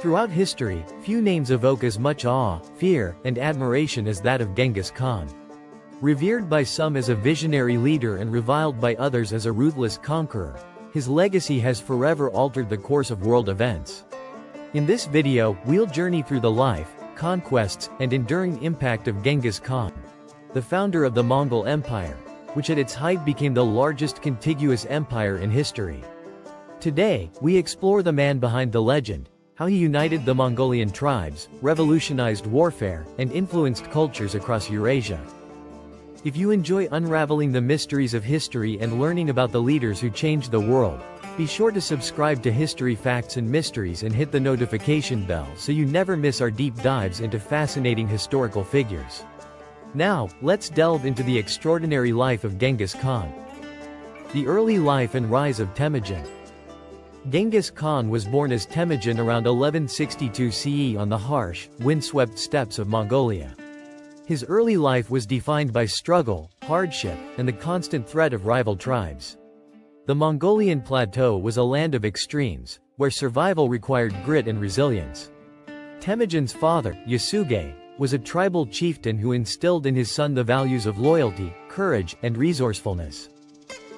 Throughout history, few names evoke as much awe, fear, and admiration as that of Genghis Khan. Revered by some as a visionary leader and reviled by others as a ruthless conqueror, his legacy has forever altered the course of world events. In this video, we'll journey through the life, conquests, and enduring impact of Genghis Khan, the founder of the Mongol Empire, which at its height became the largest contiguous empire in history. Today, we explore the man behind the legend, how he united the Mongolian tribes, revolutionized warfare, and influenced cultures across Eurasia. If you enjoy unraveling the mysteries of history and learning about the leaders who changed the world, be sure to subscribe to History Facts and Mysteries and hit the notification bell so you never miss our deep dives into fascinating historical figures. Now, let's delve into the extraordinary life of Genghis Khan. The early life and rise of Temujin. Genghis Khan was born as Temujin around 1162 CE on the harsh, windswept steppes of Mongolia. His early life was defined by struggle, hardship, and the constant threat of rival tribes. The Mongolian plateau was a land of extremes, where survival required grit and resilience. Temujin's father, Yasuge, was a tribal chieftain who instilled in his son the values of loyalty, courage, and resourcefulness.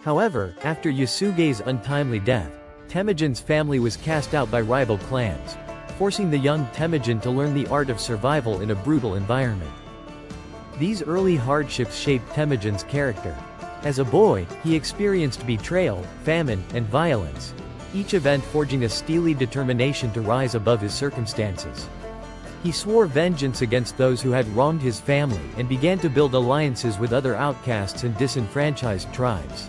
However, after Yasuge's untimely death, Temujin's family was cast out by rival clans, forcing the young Temujin to learn the art of survival in a brutal environment. These early hardships shaped Temujin's character. As a boy, he experienced betrayal, famine, and violence, each event forging a steely determination to rise above his circumstances. He swore vengeance against those who had wronged his family and began to build alliances with other outcasts and disenfranchised tribes.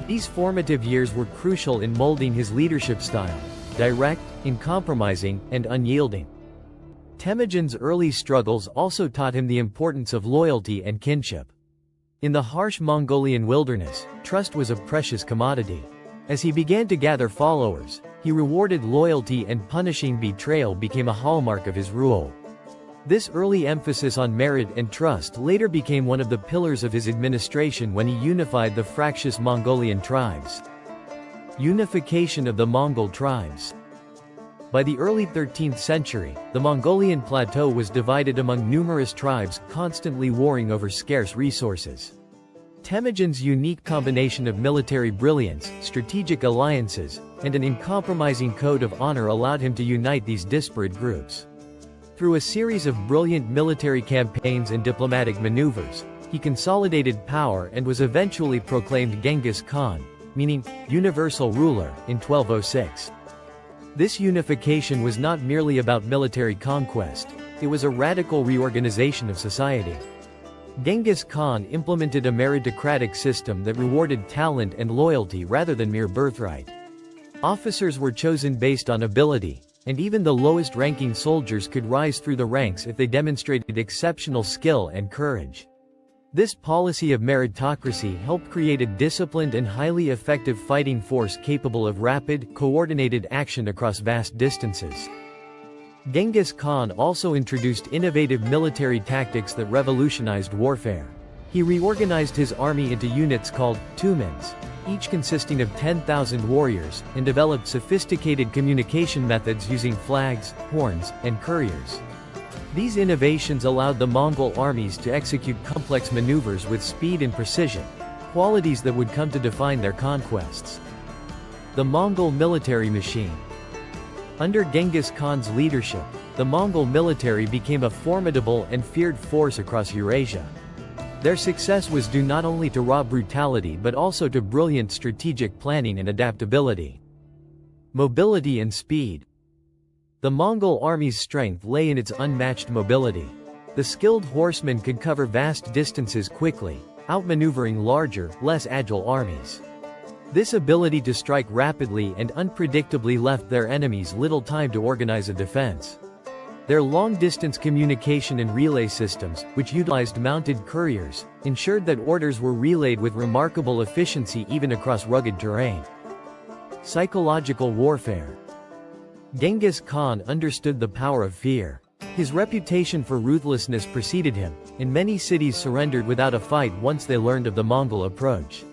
These formative years were crucial in molding his leadership style, direct, uncompromising, and unyielding. Temujin's early struggles also taught him the importance of loyalty and kinship. In the harsh Mongolian wilderness, trust was a precious commodity. As he began to gather followers, he rewarded loyalty, and punishing betrayal became a hallmark of his rule. This early emphasis on merit and trust later became one of the pillars of his administration when he unified the fractious Mongolian tribes. Unification of the Mongol tribes. By the early 13th century, the Mongolian plateau was divided among numerous tribes, constantly warring over scarce resources. Temujin's unique combination of military brilliance, strategic alliances, and an uncompromising code of honor allowed him to unite these disparate groups. Through a series of brilliant military campaigns and diplomatic maneuvers, he consolidated power and was eventually proclaimed Genghis Khan, meaning universal ruler, in 1206. This unification was not merely about military conquest, it was a radical reorganization of society. Genghis Khan implemented a meritocratic system that rewarded talent and loyalty rather than mere birthright. Officers were chosen based on ability, and even the lowest-ranking soldiers could rise through the ranks if they demonstrated exceptional skill and courage. This policy of meritocracy helped create a disciplined and highly effective fighting force capable of rapid, coordinated action across vast distances. Genghis Khan also introduced innovative military tactics that revolutionized warfare. He reorganized his army into units called tumans, each consisting of 10,000 warriors, and developed sophisticated communication methods using flags, horns, and couriers. These innovations allowed the Mongol armies to execute complex maneuvers with speed and precision, qualities that would come to define their conquests. The Mongol military machine. Under Genghis Khan's leadership, the Mongol military became a formidable and feared force across Eurasia. Their success was due not only to raw brutality but also to brilliant strategic planning and adaptability. Mobility and speed. The Mongol army's strength lay in its unmatched mobility. The skilled horsemen could cover vast distances quickly, outmaneuvering larger, less agile armies. This ability to strike rapidly and unpredictably left their enemies little time to organize a defense. Their long-distance communication and relay systems, which utilized mounted couriers, ensured that orders were relayed with remarkable efficiency even across rugged terrain. Psychological warfare. Genghis Khan understood the power of fear. His reputation for ruthlessness preceded him, and many cities surrendered without a fight once they learned of the Mongol approach.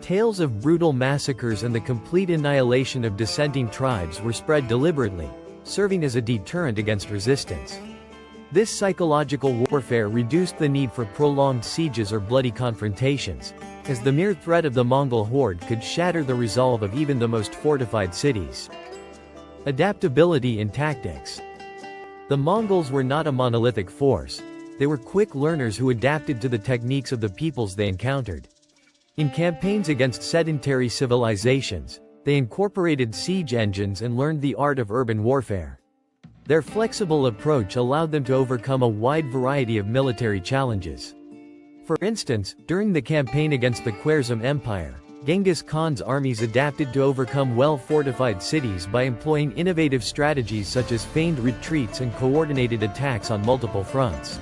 Tales of brutal massacres and the complete annihilation of dissenting tribes were spread deliberately, serving as a deterrent against resistance. This psychological warfare reduced the need for prolonged sieges or bloody confrontations, as the mere threat of the Mongol horde could shatter the resolve of even the most fortified cities. Adaptability in tactics. The Mongols were not a monolithic force. They were quick learners who adapted to the techniques of the peoples they encountered. In campaigns against sedentary civilizations, they incorporated siege engines and learned the art of urban warfare. Their flexible approach allowed them to overcome a wide variety of military challenges. For instance, during the campaign against the Khwarezm Empire, Genghis Khan's armies adapted to overcome well-fortified cities by employing innovative strategies such as feigned retreats and coordinated attacks on multiple fronts.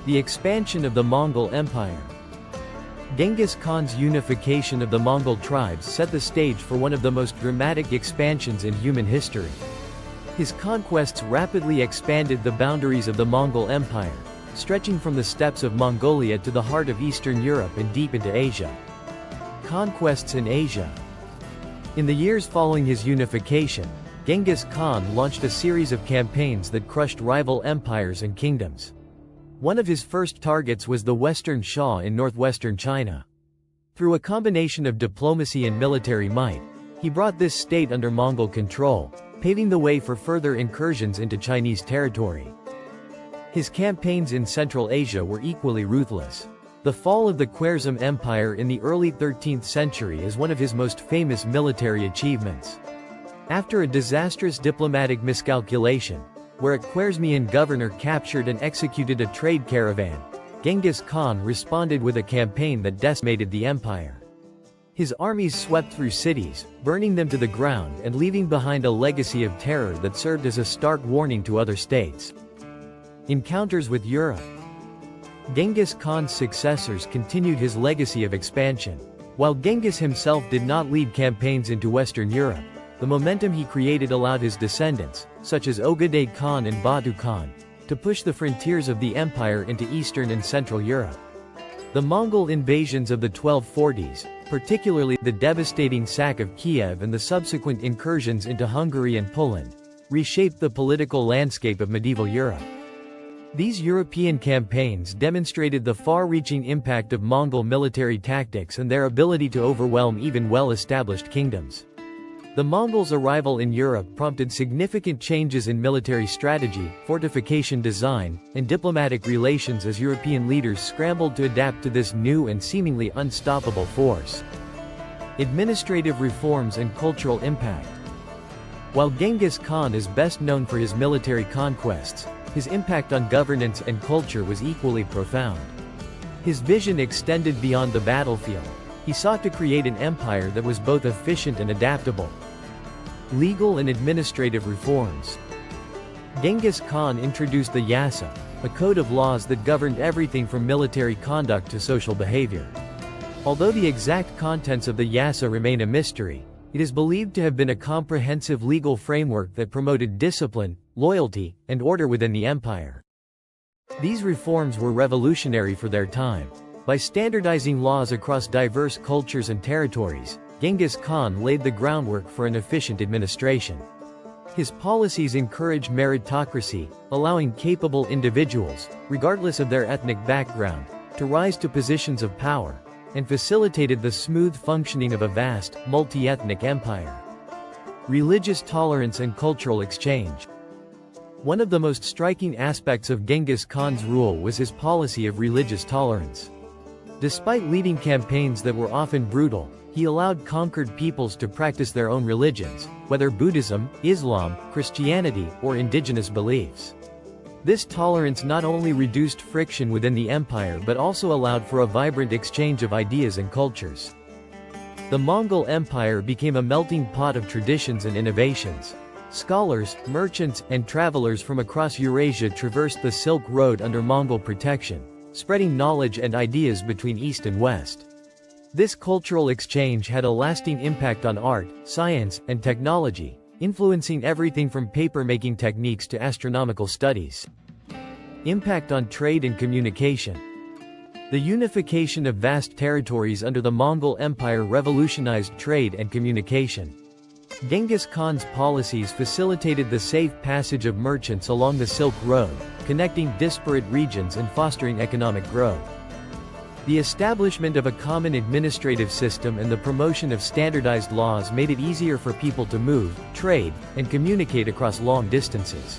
The expansion of the Mongol Empire. Genghis Khan's unification of the Mongol tribes set the stage for one of the most dramatic expansions in human history. His conquests rapidly expanded the boundaries of the Mongol Empire, stretching from the steppes of Mongolia to the heart of Eastern Europe and deep into Asia. Conquests in Asia. In the years following his unification, Genghis Khan launched a series of campaigns that crushed rival empires and kingdoms. One of his first targets was the Western Sha in northwestern China. Through a combination of diplomacy and military might, he brought this state under Mongol control, paving the way for further incursions into Chinese territory. His campaigns in Central Asia were equally ruthless. The fall of the Khwarezm Empire in the early 13th century is one of his most famous military achievements. After a disastrous diplomatic miscalculation, where a Khwarezmian governor captured and executed a trade caravan, Genghis Khan responded with a campaign that decimated the empire. His armies swept through cities, burning them to the ground and leaving behind a legacy of terror that served as a stark warning to other states. Encounters with Europe. Genghis Khan's successors continued his legacy of expansion. While Genghis himself did not lead campaigns into Western Europe, the momentum he created allowed his descendants, such as Ogedei Khan and Batu Khan, to push the frontiers of the empire into Eastern and Central Europe. The Mongol invasions of the 1240s, particularly the devastating sack of Kiev and the subsequent incursions into Hungary and Poland, reshaped the political landscape of medieval Europe. These European campaigns demonstrated the far-reaching impact of Mongol military tactics and their ability to overwhelm even well-established kingdoms. The Mongols' arrival in Europe prompted significant changes in military strategy, fortification design, and diplomatic relations as European leaders scrambled to adapt to this new and seemingly unstoppable force. Administrative reforms and cultural impact. While Genghis Khan is best known for his military conquests, his impact on governance and culture was equally profound. His vision extended beyond the battlefield. He sought to create an empire that was both efficient and adaptable. Legal and administrative reforms. Genghis Khan introduced the Yassa, a code of laws that governed everything from military conduct to social behavior. Although the exact contents of the Yassa remain a mystery, it is believed to have been a comprehensive legal framework that promoted discipline, loyalty, and order within the empire. These reforms were revolutionary for their time. By standardizing laws across diverse cultures and territories, Genghis Khan laid the groundwork for an efficient administration. His policies encouraged meritocracy, allowing capable individuals, regardless of their ethnic background, to rise to positions of power, and facilitated the smooth functioning of a vast, multi-ethnic empire. Religious tolerance and cultural exchange. One of the most striking aspects of Genghis Khan's rule was his policy of religious tolerance. Despite leading campaigns that were often brutal, he allowed conquered peoples to practice their own religions, whether Buddhism, Islam, Christianity, or indigenous beliefs. This tolerance not only reduced friction within the empire but also allowed for a vibrant exchange of ideas and cultures. The Mongol Empire became a melting pot of traditions and innovations. Scholars, merchants, and travelers from across Eurasia traversed the Silk Road under Mongol protection, spreading knowledge and ideas between East and West. This cultural exchange had a lasting impact on art, science, and technology, influencing everything from paper-making techniques to astronomical studies. Impact on trade and communication. The unification of vast territories under the Mongol Empire revolutionized trade and communication. Genghis Khan's policies facilitated the safe passage of merchants along the Silk Road, connecting disparate regions and fostering economic growth. The establishment of a common administrative system and the promotion of standardized laws made it easier for people to move, trade, and communicate across long distances.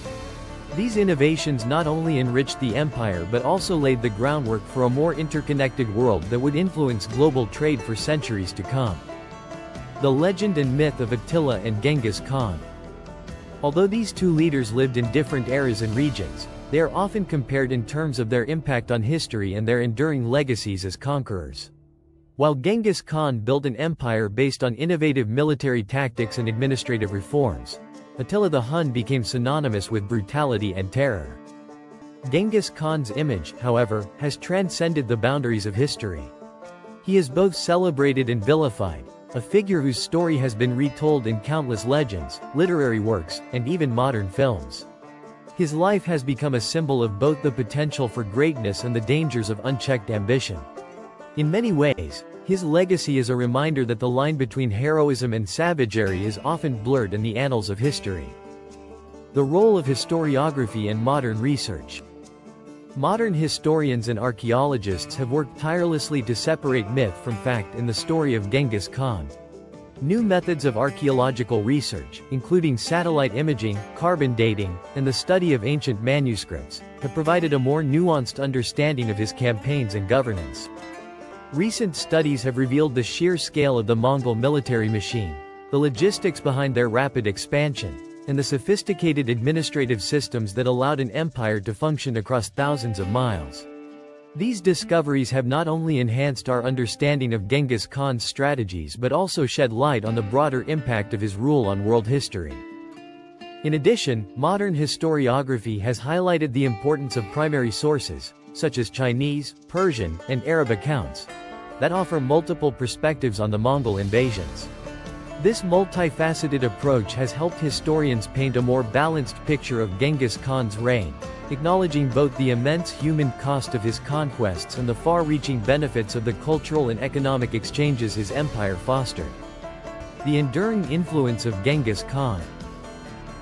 These innovations not only enriched the empire but also laid the groundwork for a more interconnected world that would influence global trade for centuries to come. The legend and myth of Attila and Genghis Khan. Although these two leaders lived in different eras and regions, they are often compared in terms of their impact on history and their enduring legacies as conquerors. While Genghis Khan built an empire based on innovative military tactics and administrative reforms, Attila the Hun became synonymous with brutality and terror. Genghis Khan's image, however, has transcended the boundaries of history. He is both celebrated and vilified, a figure whose story has been retold in countless legends, literary works, and even modern films. His life has become a symbol of both the potential for greatness and the dangers of unchecked ambition. In many ways, his legacy is a reminder that the line between heroism and savagery is often blurred in the annals of history. The role of historiography and modern research. Modern historians and archaeologists have worked tirelessly to separate myth from fact in the story of Genghis Khan. New methods of archaeological research, including satellite imaging, carbon dating, and the study of ancient manuscripts, have provided a more nuanced understanding of his campaigns and governance. Recent studies have revealed the sheer scale of the Mongol military machine, the logistics behind their rapid expansion, and the sophisticated administrative systems that allowed an empire to function across thousands of miles. These discoveries have not only enhanced our understanding of Genghis Khan's strategies but also shed light on the broader impact of his rule on world history. In addition, modern historiography has highlighted the importance of primary sources, such as Chinese, Persian, and Arab accounts, that offer multiple perspectives on the Mongol invasions. This multifaceted approach has helped historians paint a more balanced picture of Genghis Khan's reign, acknowledging both the immense human cost of his conquests and the far-reaching benefits of the cultural and economic exchanges his empire fostered. The enduring influence of Genghis Khan.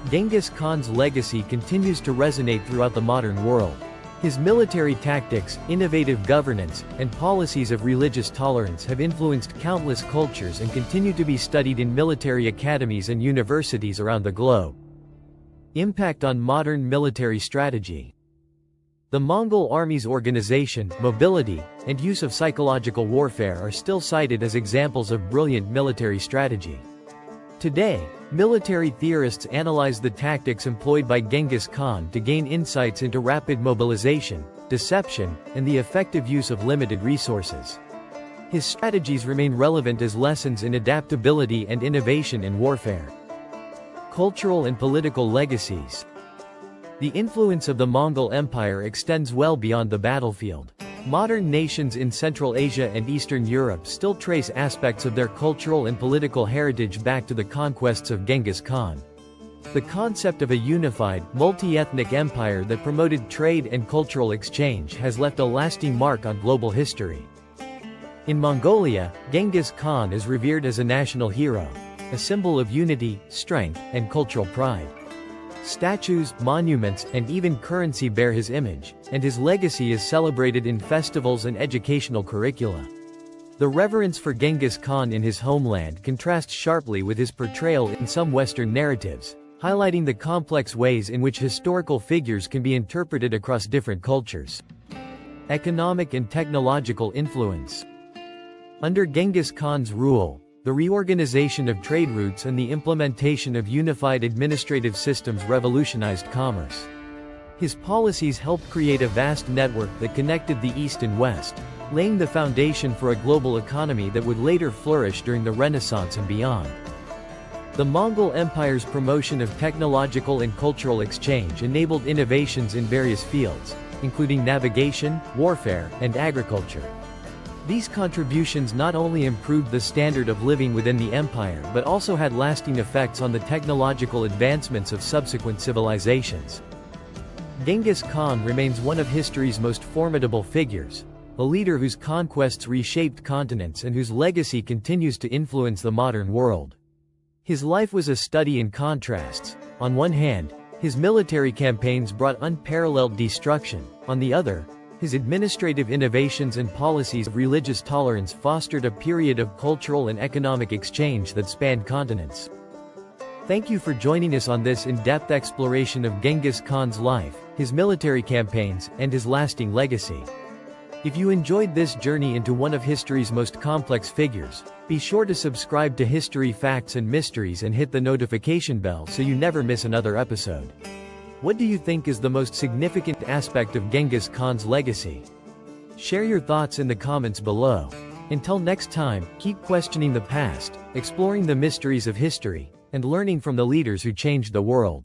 Genghis Khan's legacy continues to resonate throughout the modern world. His military tactics, innovative governance, and policies of religious tolerance have influenced countless cultures and continue to be studied in military academies and universities around the globe. Impact on modern military strategy. The Mongol army's organization, mobility, and use of psychological warfare are still cited as examples of brilliant military strategy. Today, military theorists analyze the tactics employed by Genghis Khan to gain insights into rapid mobilization, deception, and the effective use of limited resources. His strategies remain relevant as lessons in adaptability and innovation in warfare. Cultural and political legacies. The influence of the Mongol Empire extends well beyond the battlefield. Modern nations in Central Asia and Eastern Europe still trace aspects of their cultural and political heritage back to the conquests of Genghis Khan. The concept of a unified, multi-ethnic empire that promoted trade and cultural exchange has left a lasting mark on global history. In Mongolia, Genghis Khan is revered as a national hero, a symbol of unity, strength, and cultural pride. Statues, monuments, and even currency bear his image, and his legacy is celebrated in festivals and educational curricula. The reverence for Genghis Khan in his homeland contrasts sharply with his portrayal in some Western narratives, highlighting the complex ways in which historical figures can be interpreted across different cultures. Economic and technological influence. Under Genghis Khan's rule, the reorganization of trade routes and the implementation of unified administrative systems revolutionized commerce. His policies helped create a vast network that connected the East and West, laying the foundation for a global economy that would later flourish during the Renaissance and beyond. The Mongol Empire's promotion of technological and cultural exchange enabled innovations in various fields, including navigation, warfare, and agriculture. These contributions not only improved the standard of living within the empire but also had lasting effects on the technological advancements of subsequent civilizations. Genghis Khan remains one of history's most formidable figures, a leader whose conquests reshaped continents and whose legacy continues to influence the modern world. His life was a study in contrasts. On one hand, his military campaigns brought unparalleled destruction. On the other, his administrative innovations and policies of religious tolerance fostered a period of cultural and economic exchange that spanned continents. Thank you for joining us on this in-depth exploration of Genghis Khan's life, his military campaigns, and his lasting legacy. If you enjoyed this journey into one of history's most complex figures, be sure to subscribe to History Facts and Mysteries and hit the notification bell so you never miss another episode. What do you think is the most significant aspect of Genghis Khan's legacy? Share your thoughts in the comments below. Until next time, keep questioning the past, exploring the mysteries of history, and learning from the leaders who changed the world.